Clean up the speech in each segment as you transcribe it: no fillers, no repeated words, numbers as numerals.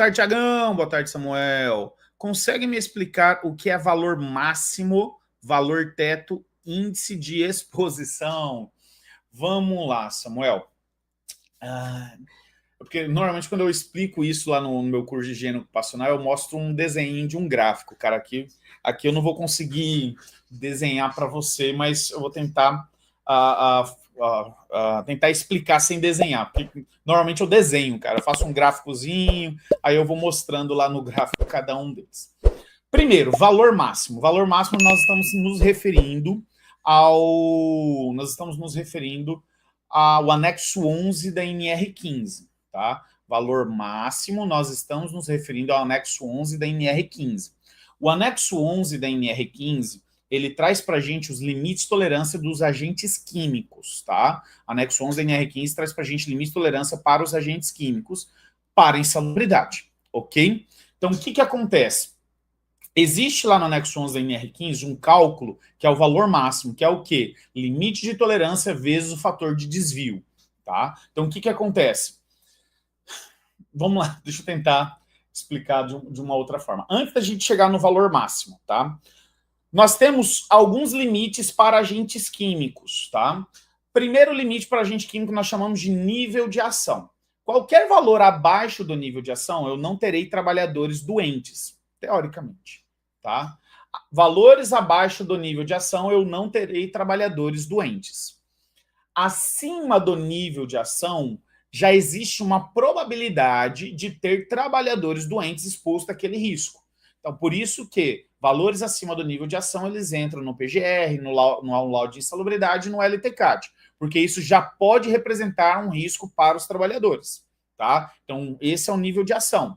Boa tarde, Tiagão. Boa tarde, Samuel. Consegue me explicar o que é valor máximo, valor teto, índice de exposição? Vamos lá, Samuel. Porque normalmente quando eu explico isso lá no meu curso de higiene ocupacional, eu mostro um desenho de um gráfico, cara. Aqui eu não vou conseguir desenhar para você, mas eu vou tentar tentar explicar sem desenhar, porque normalmente eu desenho, cara. Eu faço um gráficozinho, aí eu vou mostrando lá no gráfico cada um deles. Primeiro, valor máximo. Valor máximo nós estamos nos referindo ao anexo 11 da NR15, tá? Valor máximo, nós estamos nos referindo ao anexo 11 da NR15. O anexo 11 da NR15, ele traz para a gente os limites de tolerância dos agentes químicos, tá? Anexo 11 da NR15 traz para a gente limites de tolerância para os agentes químicos para insalubridade, ok? Então, o que acontece? Existe lá no anexo 11 da NR15 um cálculo que é o valor máximo, que é o quê? Limite de tolerância vezes o fator de desvio, tá? Então, o que acontece? Vamos lá, deixa eu tentar explicar de uma outra forma. Antes da gente chegar no valor máximo, tá? Nós temos alguns limites para agentes químicos, tá? Primeiro limite para agente químico nós chamamos de nível de ação. Qualquer valor abaixo do nível de ação, eu não terei trabalhadores doentes, teoricamente, tá? Valores abaixo do nível de ação, eu não terei trabalhadores doentes. Acima do nível de ação, já existe uma probabilidade de ter trabalhadores doentes expostos àquele risco. Então, por isso que valores acima do nível de ação, eles entram no PGR, no laudo de insalubridade e no LTCAD, porque isso já pode representar um risco para os trabalhadores, tá? Então, esse é o nível de ação.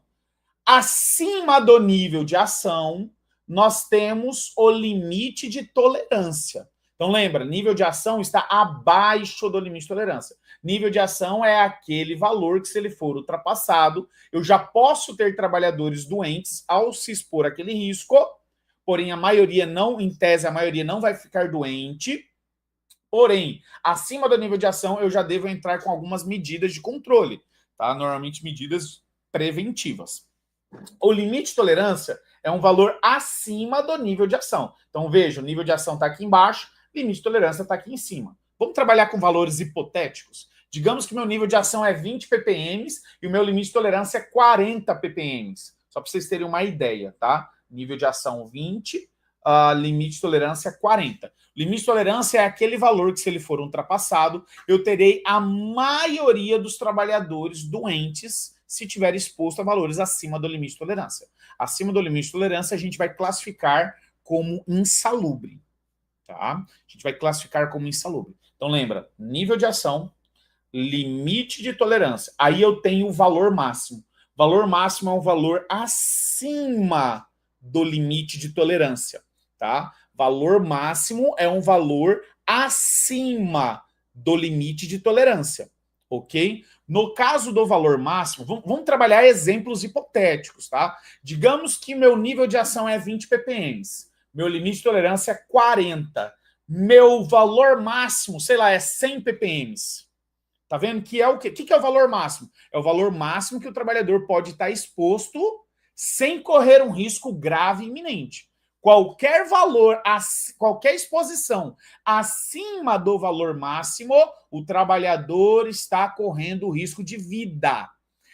Acima do nível de ação, nós temos o limite de tolerância. Então, lembra, nível de ação está abaixo do limite de tolerância. Nível de ação é aquele valor que, se ele for ultrapassado, eu já posso ter trabalhadores doentes ao se expor àquele risco, porém, a maioria não, em tese, a maioria não vai ficar doente. Porém, acima do nível de ação, eu já devo entrar com algumas medidas de controle, tá? Normalmente, medidas preventivas. O limite de tolerância é um valor acima do nível de ação. Então, veja, o nível de ação está aqui embaixo, limite de tolerância está aqui em cima. Vamos trabalhar com valores hipotéticos? Digamos que meu nível de ação é 20 ppm e o meu limite de tolerância é 40 ppm. Só para vocês terem uma ideia, tá? Nível de ação 20, limite de tolerância 40. Limite de tolerância é aquele valor que, se ele for ultrapassado, eu terei a maioria dos trabalhadores doentes se tiver exposto a valores acima do limite de tolerância. Acima do limite de tolerância, a gente vai classificar como insalubre, tá? A gente vai classificar como insalubre. Então, lembra, nível de ação, limite de tolerância. Aí eu tenho o valor máximo. Valor máximo é um valor acima do limite de tolerância, tá? Valor máximo é um valor acima do limite de tolerância, ok? No caso do valor máximo, vamos trabalhar exemplos hipotéticos, tá? Digamos que meu nível de ação é 20 ppm, meu limite de tolerância é 40, meu valor máximo, sei lá, é 100 ppm. Tá vendo que é o quê? O que é o valor máximo? É o valor máximo que o trabalhador pode estar exposto sem correr um risco grave e iminente. Qualquer valor, qualquer exposição acima do valor máximo, o trabalhador está correndo risco de vida.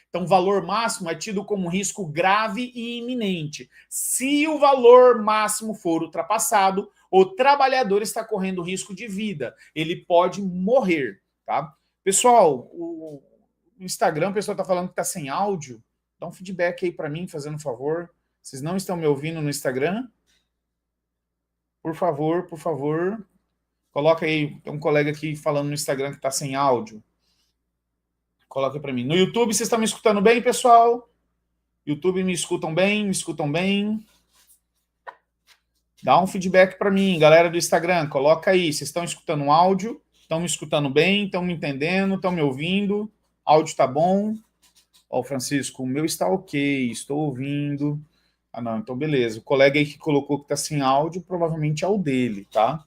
Então, o valor máximo é tido como risco grave e iminente. Se o valor máximo for ultrapassado, o trabalhador está correndo risco de vida. Ele pode morrer, tá? Pessoal, o Instagram, o pessoal está falando que está sem áudio. Dá um feedback aí para mim, fazendo um favor. Vocês não estão me ouvindo no Instagram? Por favor, por favor. Coloca aí, tem um colega aqui falando no Instagram que está sem áudio. Coloca para mim. No YouTube, vocês estão me escutando bem, pessoal? YouTube, me escutam bem? Me escutam bem? Dá um feedback para mim, galera do Instagram. Coloca aí, vocês estão escutando o áudio? Estão me escutando bem? Estão me entendendo? Estão me ouvindo? Áudio tá bom? Ó, Francisco, o meu está ok, estou ouvindo. Ah, não, então beleza. O colega aí que colocou que tá sem áudio, provavelmente é o dele, tá?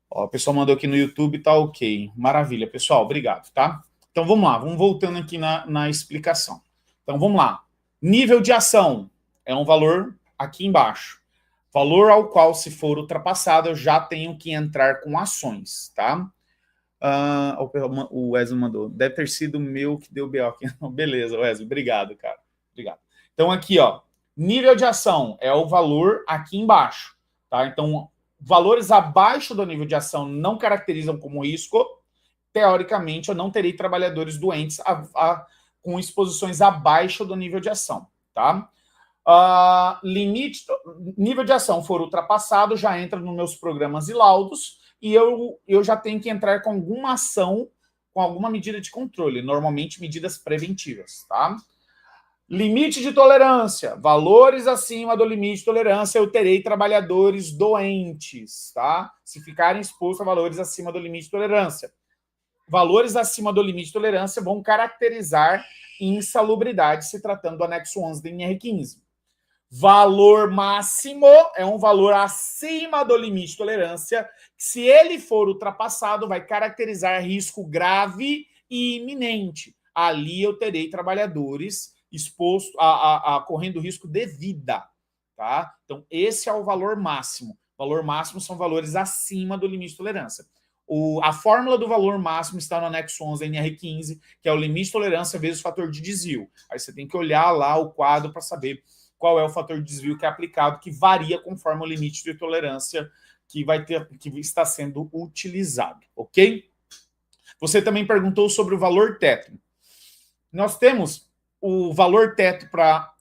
Ó, o pessoal mandou aqui no YouTube, tá ok. Maravilha, pessoal, obrigado, tá? Então vamos lá, vamos voltando aqui na explicação. Então vamos lá. Nível de ação é um valor aqui embaixo. Valor ao qual, se for ultrapassado, eu já tenho que entrar com ações, tá? O Wesley mandou. Deve ter sido o meu que deu BO aqui. Beleza, Wesley. Obrigado, cara. Obrigado. Então, aqui, ó. Nível de ação é o valor aqui embaixo, tá? Então, valores abaixo do nível de ação não caracterizam como risco. Teoricamente, eu não terei trabalhadores doentes com exposições abaixo do nível de ação, tá? Nível de ação for ultrapassado, já entra nos meus programas e laudos, e eu já tenho que entrar com alguma ação, com alguma medida de controle, normalmente medidas preventivas, tá? Limite de tolerância, valores acima do limite de tolerância, eu terei trabalhadores doentes, tá? Se ficarem expostos a valores acima do limite de tolerância. Valores acima do limite de tolerância vão caracterizar insalubridade, se tratando do anexo 11 da NR15. Valor máximo é um valor acima do limite de tolerância, que, se ele for ultrapassado, vai caracterizar risco grave e iminente. Ali eu terei trabalhadores expostos correndo risco de vida, tá? Então, esse é o valor máximo. O valor máximo são valores acima do limite de tolerância. A fórmula do valor máximo está no anexo 11 da NR15, que é o limite de tolerância vezes o fator de desvio. Aí você tem que olhar lá o quadro para saber qual é o fator de desvio que é aplicado, que varia conforme o limite de tolerância que está sendo utilizado, ok? Você também perguntou sobre o valor teto. Nós temos o valor teto para...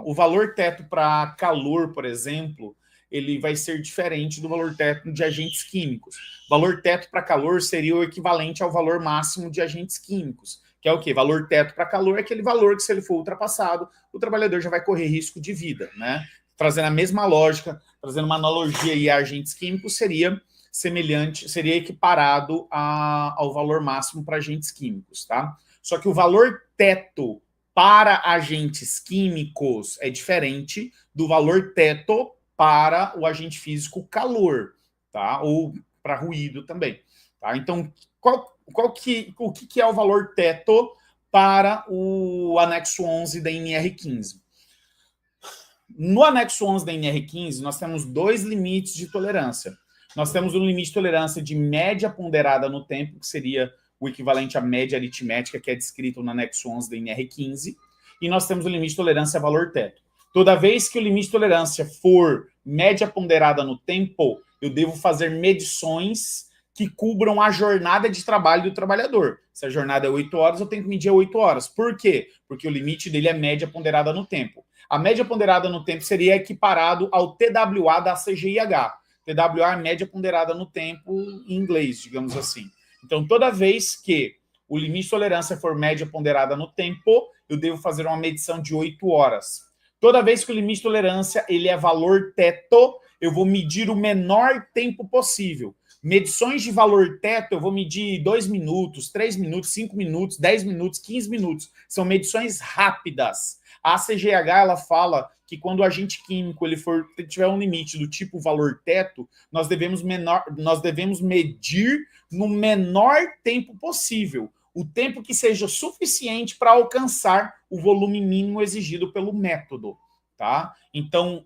o valor teto para calor, por exemplo, ele vai ser diferente do valor teto de agentes químicos. O valor teto para calor seria o equivalente ao valor máximo de agentes químicos, que é o quê? Valor teto para calor é aquele valor que, se ele for ultrapassado, o trabalhador já vai correr risco de vida, né? Trazendo a mesma lógica, trazendo uma analogia aí a agentes químicos, seria semelhante, seria equiparado ao valor máximo para agentes químicos, tá? Só que o valor teto para agentes químicos é diferente do valor teto para o agente físico calor, tá? Ou para ruído também, tá? Então, o que é o valor teto para o anexo 11 da NR15? No anexo 11 da NR15, nós temos dois limites de tolerância. Nós temos um limite de tolerância de média ponderada no tempo, que seria o equivalente à média aritmética, que é descrito no anexo 11 da NR15, e nós temos o limite de tolerância a valor teto. Toda vez que o limite de tolerância for média ponderada no tempo, eu devo fazer medições que cubram a jornada de trabalho do trabalhador. Se a jornada é 8 horas, eu tenho que medir 8 horas. Por quê? Porque o limite dele é média ponderada no tempo. A média ponderada no tempo seria equiparado ao TWA da CGIH. TWA é média ponderada no tempo em inglês, digamos assim. Então, toda vez que o limite de tolerância for média ponderada no tempo, eu devo fazer uma medição de 8 horas. Toda vez que o limite de tolerância ele é valor teto, eu vou medir o menor tempo possível. Medições de valor teto, eu vou medir 2 minutos, 3 minutos, 5 minutos, 10 minutos, 15 minutos. São medições rápidas. A CGH, ela fala que quando o agente químico ele tiver um limite do tipo valor teto, nós devemos medir no menor tempo possível. O tempo que seja suficiente para alcançar o volume mínimo exigido pelo método, tá? Então,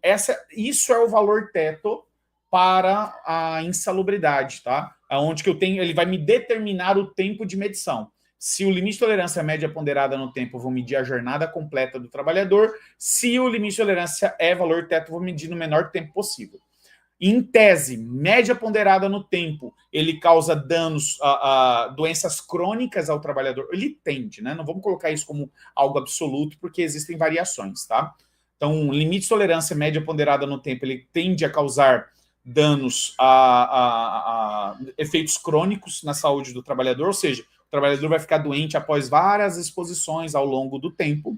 isso é o valor teto para a insalubridade, tá? Onde que ele vai me determinar o tempo de medição. Se o limite de tolerância é média ponderada no tempo, eu vou medir a jornada completa do trabalhador. Se o limite de tolerância é valor teto, eu vou medir no menor tempo possível. Em tese, média ponderada no tempo, ele causa danos, doenças crônicas ao trabalhador. Ele tende, né? Não vamos colocar isso como algo absoluto, porque existem variações, tá? Então, limite de tolerância média ponderada no tempo, ele tende a causar danos a efeitos crônicos na saúde do trabalhador, ou seja, o trabalhador vai ficar doente após várias exposições ao longo do tempo.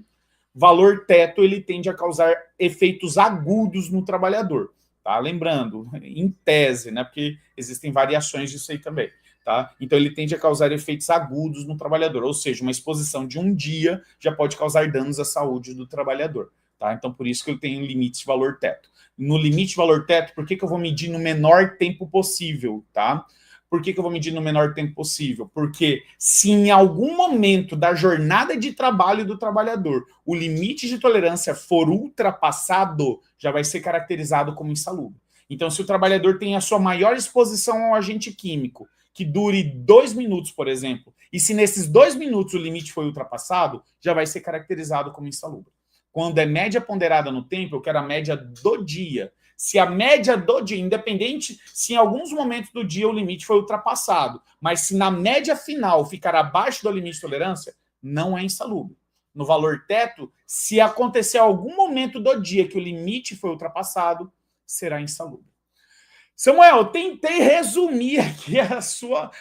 Valor teto, ele tende a causar efeitos agudos no trabalhador. Tá? Lembrando, em tese, né? Porque existem variações disso aí também. Tá? Então, ele tende a causar efeitos agudos no trabalhador, ou seja, uma exposição de um dia já pode causar danos à saúde do trabalhador. Tá? Então, por isso que ele tem um limite de valor teto. No limite de valor teto, por que eu vou medir no menor tempo possível? Tá? Por que eu vou medir no menor tempo possível? Porque se em algum momento da jornada de trabalho do trabalhador o limite de tolerância for ultrapassado, já vai ser caracterizado como insalubre. Então, se o trabalhador tem a sua maior exposição ao agente químico, que dure 2 minutos, por exemplo, e se nesses 2 minutos o limite foi ultrapassado, já vai ser caracterizado como insalubre. Quando é média ponderada no tempo, eu quero a média do dia. Se a média do dia, independente se em alguns momentos do dia o limite foi ultrapassado, mas se na média final ficar abaixo do limite de tolerância, não é insalubre. No valor teto, se acontecer algum momento do dia que o limite foi ultrapassado, será insalubre. Samuel, tentei resumir aqui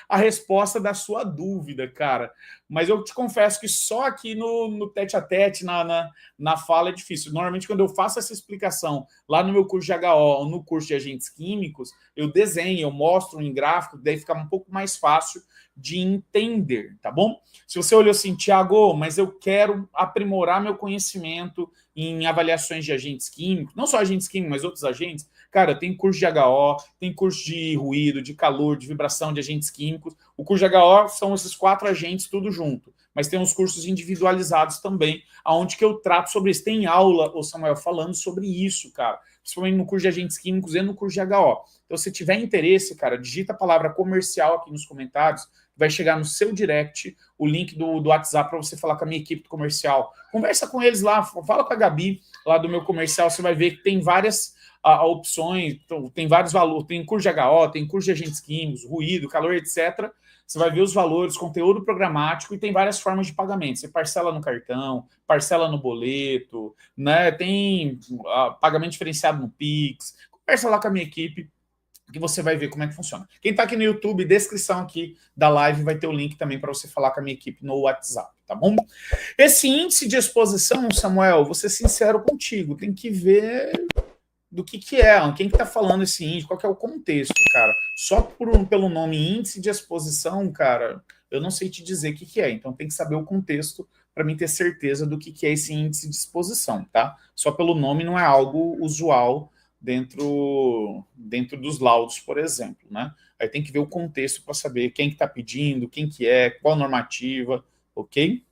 a resposta da sua dúvida, cara. Mas eu te confesso que só aqui no tete-a-tete, na fala, é difícil. Normalmente, quando eu faço essa explicação lá no meu curso de HO ou no curso de agentes químicos, eu desenho, eu mostro em gráfico, daí fica um pouco mais fácil de entender, tá bom? Se você olhou assim, Tiago, mas eu quero aprimorar meu conhecimento em avaliações de agentes químicos, não só agentes químicos, mas outros agentes. Cara, tem curso de HO, tem curso de ruído, de calor, de vibração, de agentes químicos. O curso de HO são esses 4 agentes tudo junto. Mas tem uns cursos individualizados também, onde que eu trato sobre isso. Tem aula, o Samuel, falando sobre isso, cara. Principalmente no curso de agentes químicos e no curso de HO. Então, se tiver interesse, cara, digita a palavra comercial aqui nos comentários, vai chegar no seu direct o link do WhatsApp para você falar com a minha equipe comercial. Conversa com eles lá, fala com a Gabi lá do meu comercial, você vai ver que tem várias opções, tem vários valores, tem curso de HO, tem curso de agentes químicos, ruído, calor, etc. Você vai ver os valores, conteúdo programático e tem várias formas de pagamento. Você parcela no cartão, parcela no boleto, né? Tem pagamento diferenciado no Pix. Conversa lá com a minha equipe que você vai ver como é que funciona. Quem está aqui no YouTube, descrição aqui da live, vai ter o link também para você falar com a minha equipe no WhatsApp, tá bom? Esse índice de exposição, Samuel, vou ser sincero contigo, tem que ver do que é, quem que está falando esse índice, qual que é o contexto, cara. Só pelo nome índice de exposição, cara, eu não sei te dizer o que é, então tem que saber o contexto para mim ter certeza do que é esse índice de exposição, tá? Só pelo nome não é algo usual dentro dos laudos, por exemplo, né? Aí tem que ver o contexto para saber quem que está pedindo, quem que é, qual normativa, ok?